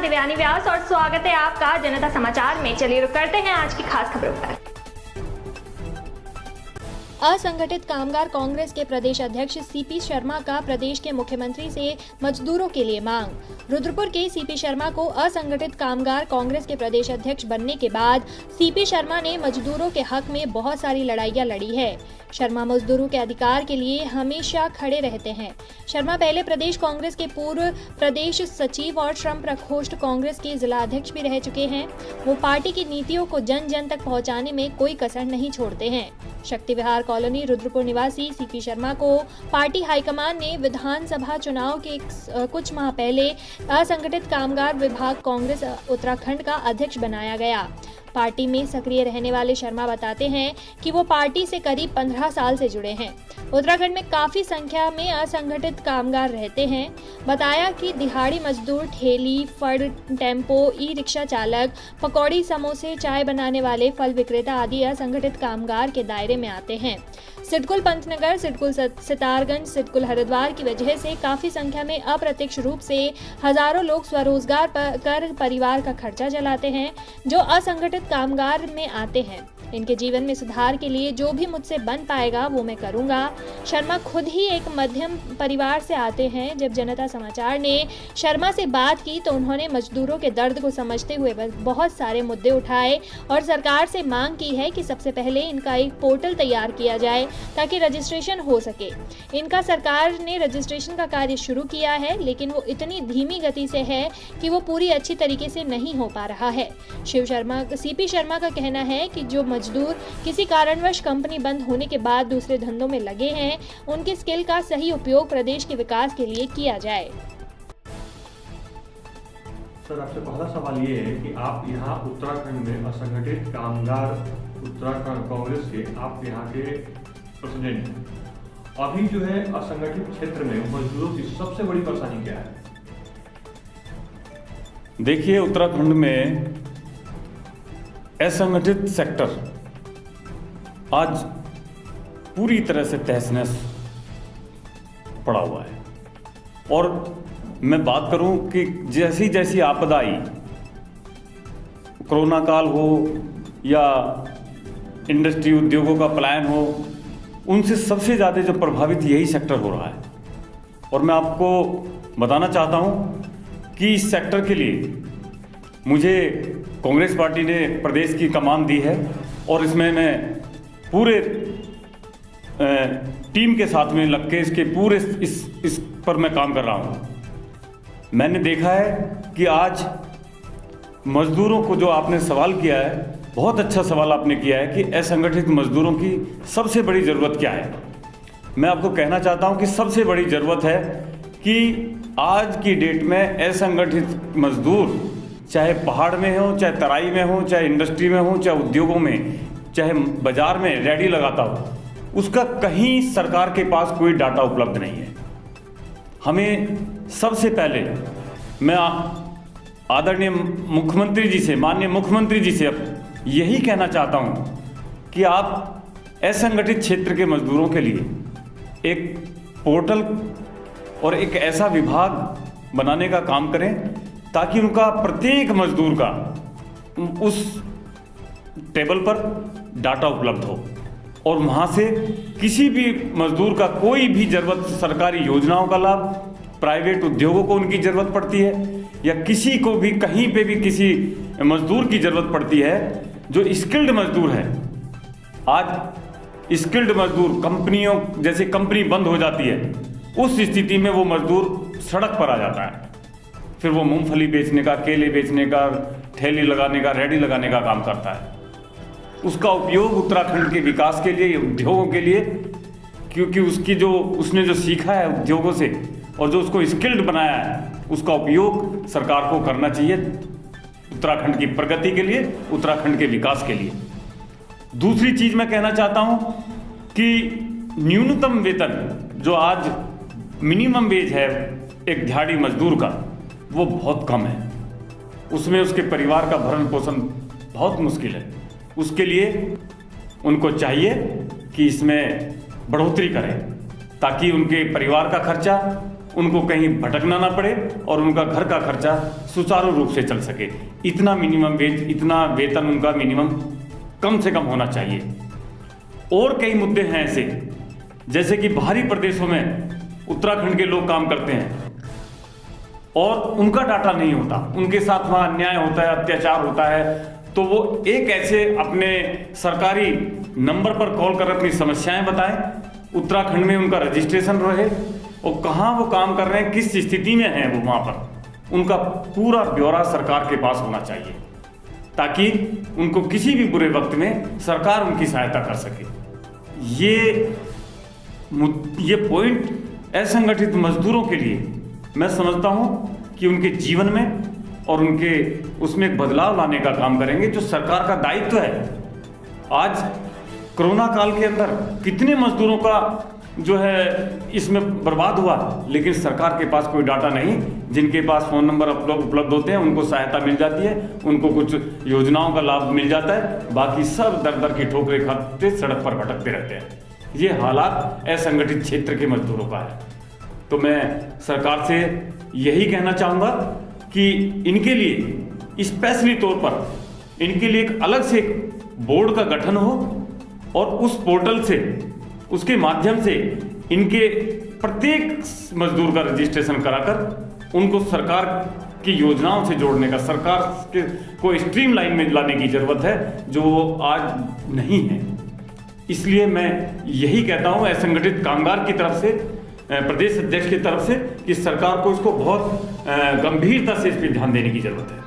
दिव्यानी व्यास और स्वागत है आपका जनता समाचार में। चलिए रुक करते हैं आज की खास खबरों पर। असंगठित कामगार कांग्रेस के प्रदेश अध्यक्ष सीपी शर्मा का प्रदेश के मुख्यमंत्री से मजदूरों के लिए मांग। रुद्रपुर के सीपी शर्मा को असंगठित कामगार कांग्रेस के प्रदेश अध्यक्ष बनने के बाद सीपी शर्मा ने मजदूरों के हक में बहुत सारी लड़ाइयां लड़ी है। शर्मा मजदूरों के अधिकार के लिए हमेशा खड़े रहते हैं। शर्मा पहले प्रदेश कांग्रेस के पूर्व प्रदेश सचिव और श्रम प्रकोष्ठ कांग्रेस के जिला अध्यक्ष भी रह चुके हैं। वो पार्टी की नीतियों को जन जन तक पहुंचाने में कोई कसर नहीं छोड़ते हैं। शक्ति विहार कॉलोनी रुद्रपुर निवासी सीपी शर्मा को पार्टी हाईकमान ने विधानसभा चुनाव के कुछ माह पहले असंगठित कामगार विभाग कांग्रेस उत्तराखंड का अध्यक्ष बनाया गया। पार्टी में सक्रिय रहने वाले शर्मा बताते हैं कि वो पार्टी से करीब 15 साल से जुड़े हैं। उत्तराखंड में काफी संख्या में असंगठित कामगार रहते हैं। बताया कि दिहाड़ी मजदूर, ठेली, फड़, टेम्पो, ई रिक्शा चालक, पकौड़ी, समोसे, चाय बनाने वाले, फल विक्रेता आदि असंगठित कामगार के दायरे में आते हैं। सिडकुल पंतनगर, सिडकुल सितारगंज, सिडकुल हरिद्वार की वजह से काफी संख्या में अप्रत्यक्ष रूप से हजारों लोग स्वरोजगार कर परिवार का खर्चा चलाते हैं, जो असंगठित कामगार में आते हैं। इनके जीवन में सुधार के लिए जो भी मुझसे बन पाएगा वो मैं करूंगा। शर्मा खुद ही एक मध्यम परिवार से आते हैं। जब जनता समाचार ने शर्मा से बात की तो उन्होंने मजदूरों के दर्द को समझते हुए बहुत सारे मुद्दे उठाए और सरकार से मांग की है कि सबसे पहले इनका एक पोर्टल तैयार किया जाए ताकि रजिस्ट्रेशन हो सके। इनका सरकार ने रजिस्ट्रेशन का कार्य शुरू किया है, लेकिन वो इतनी धीमी गति से है कि वो पूरी अच्छी तरीके से नहीं हो पा रहा है। सीपी शर्मा का कहना है कि जो मजदूर किसी कारणवश कंपनी बंद होने के बाद दूसरे धंधों में लगे हैं, उनके स्किल का सही उपयोग प्रदेश के विकास के लिए किया जाए। सर, आपसे पहला सवाल ये है कि आप यहाँ उत्तराखंड में असंगठित कामगार उत्तराखंड कांग्रेस के आप यहाँ के प्रेसिडेंट हैं। अभी जो है असंगठित क्षेत्र में मजदूरों की सबसे बड़ी परेशानी क्या है? देखिए, उत्तराखंड में असंगठित सेक्टर आज पूरी तरह से तहस-नहस पड़ा हुआ है। और मैं बात करूं कि जैसी जैसी आपदा आई, कोरोना काल हो या इंडस्ट्री उद्योगों का पलायन हो, उनसे सबसे ज़्यादा जो प्रभावित यही सेक्टर हो रहा है। और मैं आपको बताना चाहता हूं कि इस सेक्टर के लिए मुझे कांग्रेस पार्टी ने प्रदेश की कमान दी है और इसमें मैं पूरे टीम के साथ में लग के इसके पूरे इस पर मैं काम कर रहा हूँ। मैंने देखा है कि आज मजदूरों को, जो आपने सवाल किया है, बहुत अच्छा सवाल आपने किया है कि असंगठित मजदूरों की सबसे बड़ी ज़रूरत क्या है। मैं आपको कहना चाहता हूँ कि सबसे बड़ी ज़रूरत है कि आज की डेट में असंगठित मजदूर चाहे पहाड़ में हो, चाहे तराई में हो, चाहे इंडस्ट्री में हो, चाहे उद्योगों में, चाहे बाजार में रेडी लगाता हो, उसका कहीं सरकार के पास कोई डाटा उपलब्ध नहीं है। हमें सबसे पहले मैं आदरणीय मुख्यमंत्री जी से, माननीय मुख्यमंत्री जी से अब यही कहना चाहता हूं कि आप असंगठित क्षेत्र के मजदूरों के लिए एक पोर्टल और एक ऐसा विभाग बनाने का काम करें ताकि उनका प्रत्येक मजदूर का उस टेबल पर डाटा उपलब्ध हो और वहाँ से किसी भी मजदूर का कोई भी ज़रूरत, सरकारी योजनाओं का लाभ, प्राइवेट उद्योगों को उनकी ज़रूरत पड़ती है या किसी को भी कहीं पे भी किसी मजदूर की ज़रूरत पड़ती है जो स्किल्ड मजदूर है। आज स्किल्ड मजदूर, कंपनियों जैसे कंपनी बंद हो जाती है, उस स्थिति में वो मजदूर सड़क पर आ जाता है। फिर वो मूंगफली बेचने का, केले बेचने का, ठेली लगाने का, रेडी लगाने का काम करता है। उसका उपयोग उत्तराखंड के विकास के लिए, उद्योगों के लिए, क्योंकि उसने जो सीखा है उद्योगों से और जो उसको स्किल्ड बनाया है, उसका उपयोग सरकार को करना चाहिए उत्तराखंड की प्रगति के लिए, उत्तराखंड के विकास के लिए। दूसरी चीज मैं कहना चाहता हूं कि न्यूनतम वेतन जो आज मिनिमम वेज है एक दिहाड़ी मजदूर का, वो बहुत कम है। उसमें उसके परिवार का भरण पोषण बहुत मुश्किल है। उसके लिए उनको चाहिए कि इसमें बढ़ोतरी करें ताकि उनके परिवार का खर्चा, उनको कहीं भटकना ना पड़े और उनका घर का खर्चा सुचारू रूप से चल सके। इतना मिनिमम वेज, इतना वेतन उनका मिनिमम कम से कम होना चाहिए। और कई मुद्दे हैं ऐसे, जैसे कि बाहरी प्रदेशों में उत्तराखंड के लोग काम करते हैं और उनका डाटा नहीं होता, उनके साथ वहाँ अन्याय होता है, अत्याचार होता है, तो वो एक ऐसे अपने सरकारी नंबर पर कॉल कर अपनी समस्याएं बताएं, उत्तराखंड में उनका रजिस्ट्रेशन रहे और कहाँ वो काम कर रहे हैं, किस स्थिति में हैं वो वहाँ पर, उनका पूरा ब्यौरा सरकार के पास होना चाहिए, ताकि उनको किसी भी बुरे वक्त में सरकार उनकी सहायता कर सके। ये पॉइंट असंगठित मजदूरों के लिए मैं समझता हूँ कि उनके जीवन में और उनके उसमें एक बदलाव लाने का काम करेंगे, जो सरकार का दायित्व है। आज कोरोना काल के अंदर कितने मजदूरों का जो है इसमें बर्बाद हुआ, लेकिन सरकार के पास कोई डाटा नहीं। जिनके पास फ़ोन नंबर उपलब्ध होते हैं उनको सहायता मिल जाती है, उनको कुछ योजनाओं का लाभ मिल जाता है, बाकी सब दर दर की ठोकरें खाते सड़क पर भटकते रहते हैं। ये हालात असंगठित क्षेत्र के मजदूरों का है। तो मैं सरकार से यही कहना चाहूँगा कि इनके लिए स्पेशली तौर पर इनके लिए एक अलग से बोर्ड का गठन हो और उस पोर्टल से, उसके माध्यम से इनके प्रत्येक मजदूर का रजिस्ट्रेशन कराकर उनको सरकार की योजनाओं से जोड़ने का, सरकार के को स्ट्रीमलाइन में लाने की ज़रूरत है, जो आज नहीं है। इसलिए मैं यही कहता हूँ असंगठित कामगार की तरफ से, प्रदेश अध्यक्ष की तरफ से, कि सरकार को इसको बहुत गंभीरता से इस पर ध्यान देने की जरूरत है।